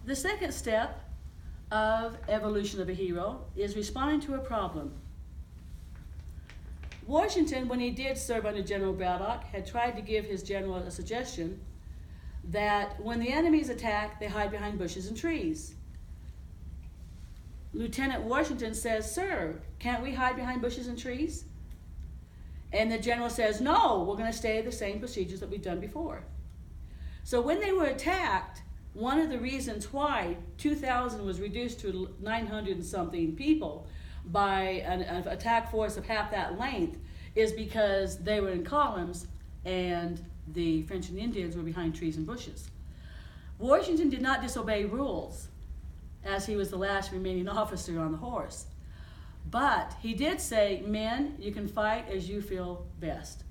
The second step of evolution of a hero is responding to a problem. Washington, when he did serve under General Braddock, had tried to give his general a suggestion that when the enemies attack, they hide behind bushes and trees. Lieutenant Washington says, "Sir, can't we hide behind bushes and trees?" And the general says, "No, we're going to stay the same procedures that we've done before." So when they were attacked, one of the reasons why 2,000 was reduced to 900 and something people by an attack force of half that length is because they were in columns and the French and Indians were behind trees and bushes. Washington did not disobey rules, as he was the last remaining officer on the horse. But he did say, "Men, you can fight as you feel best,"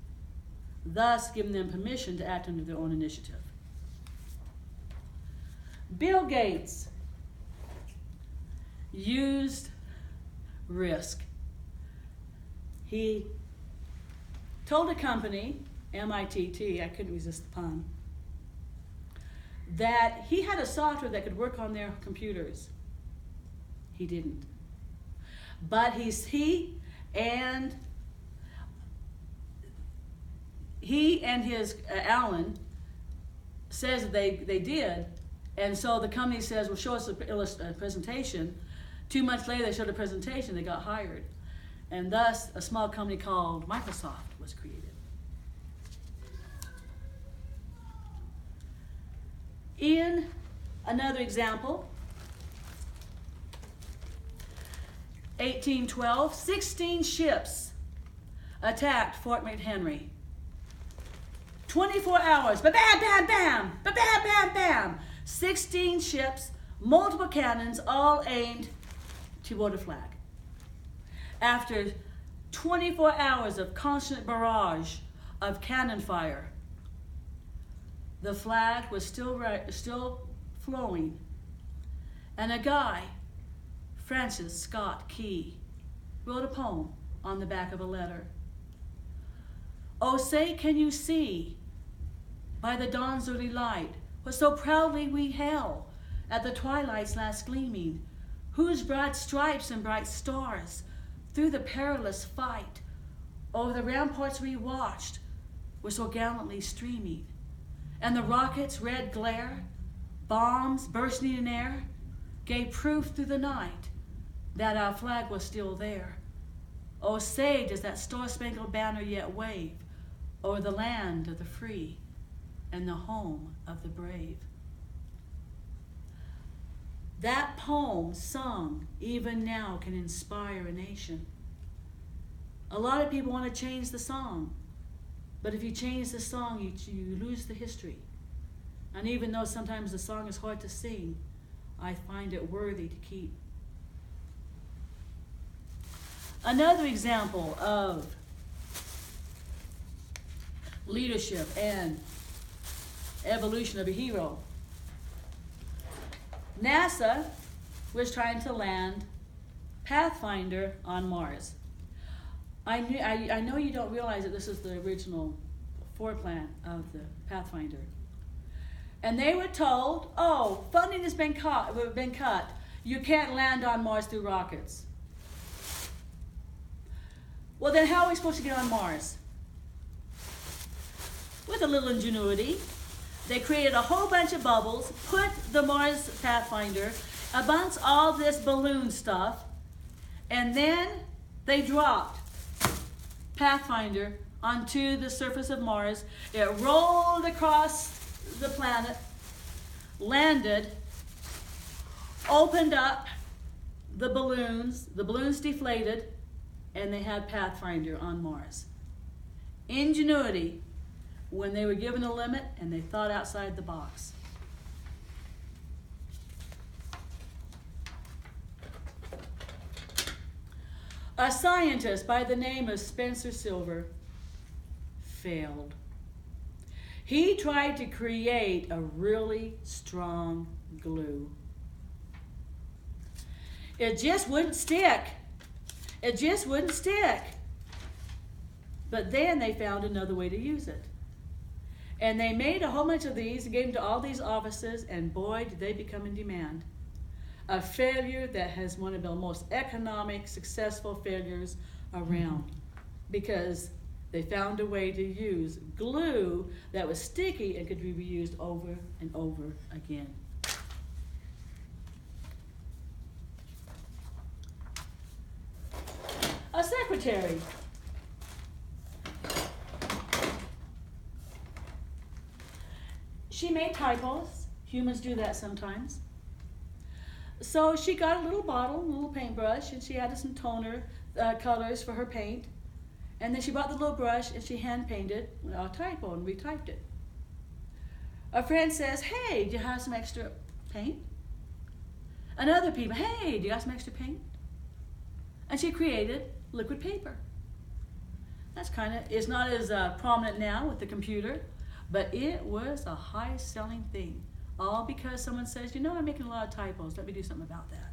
thus giving them permission to act under their own initiative. Bill Gates used risk. He told a company, MITT, I couldn't resist the pun, that he had a software that could work on their computers. He didn't. But he and his Alan says that they did, and so the company says, "Well, show us a presentation." 2 months later, they showed a presentation. They got hired, and thus a small company called Microsoft was created. In another example, 1812, 16 ships attacked Fort McHenry. 24 hours, ba-bam, bam, bam, ba-bam, bam, bam. 16 ships, multiple cannons, all aimed toward a flag. After 24 hours of constant barrage of cannon fire, the flag was still flowing, and a guy, Francis Scott Key, wrote a poem on the back of a letter. "Oh, say, can you see, by the dawn's early light, what so proudly we hail at the twilight's last gleaming, whose bright stripes and bright stars through the perilous fight over the ramparts we watched were so gallantly streaming, and the rockets' red glare, bombs bursting in air, gave proof through the night that our flag was still there. Oh, say, does that star-spangled banner yet wave o'er the land of the free and the home of the brave?" That poem, sung even now, can inspire a nation. A lot of people want to change the song, but if you change the song, you lose the history. And even though sometimes the song is hard to sing, I find it worthy to keep. Another example of leadership and evolution of a hero. NASA was trying to land Pathfinder on Mars. I know you don't realize that this is the original foreplan of the Pathfinder. And they were told, "Oh, funding has been cut. You can't land on Mars through rockets." Well, then how are we supposed to get on Mars? With a little ingenuity, they created a whole bunch of bubbles, put the Mars Pathfinder amongst all this balloon stuff, and then they dropped Pathfinder onto the surface of Mars. It rolled across the planet, landed, opened up the balloons deflated, and they had Pathfinder on Mars. Ingenuity when they were given a limit and they thought outside the box. A scientist by the name of Spencer Silver failed. He tried to create a really strong glue. It just wouldn't stick. It just wouldn't stick. But then they found another way to use it. And they made a whole bunch of these and gave them to all these offices, and boy, did they become in demand. A failure that has one of the most economic, successful failures around, because they found a way to use glue that was sticky and could be reused over and over again. A secretary. She made typos. Humans do that sometimes. So she got a little bottle, a little paintbrush, and she added some toner colors for her paint. And then she bought the little brush and she hand painted a typo and retyped it. A friend says, "Hey, do you have some extra paint?" And other people, "Hey, do you have some extra paint?" And she created liquid paper. That's it's not as prominent now with the computer, but it was a high-selling thing. All because someone says, "I'm making a lot of typos. Let me do something about that."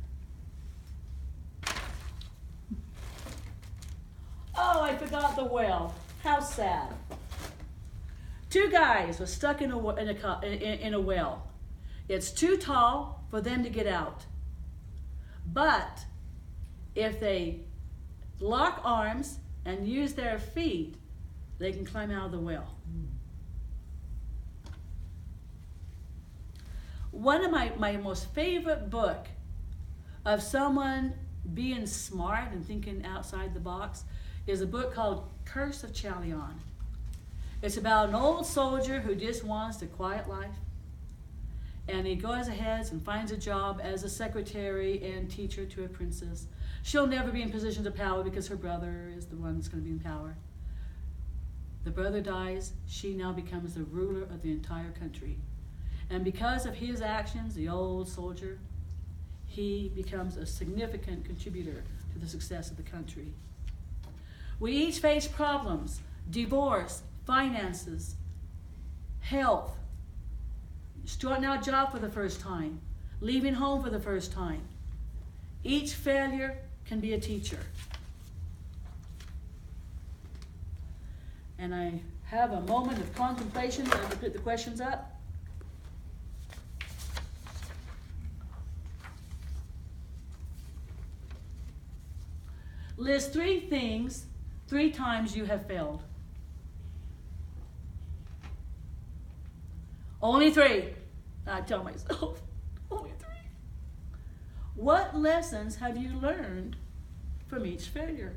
Oh, I forgot the well. How sad. Two guys were stuck in a well. It's too tall for them to get out. But if they lock arms and use their feet, they can climb out of the well. One of my most favorite book of someone being smart and thinking outside the box is a book called Curse of Chalion. It's about an old soldier who just wants a quiet life. And he goes ahead and finds a job as a secretary and teacher to a princess. She'll never be in positions of power because her brother is the one that's going to be in power. The brother dies. She now becomes the ruler of the entire country. And because of his actions, the old soldier, he becomes a significant contributor to the success of the country. We each face problems: divorce, finances, health, starting out a job for the first time, leaving home for the first time. Each failure can be a teacher. And I have a moment of contemplation as I put the questions up. List 3 things 3 times you have failed. Only 3. I tell myself, only 3. What lessons have you learned from each failure?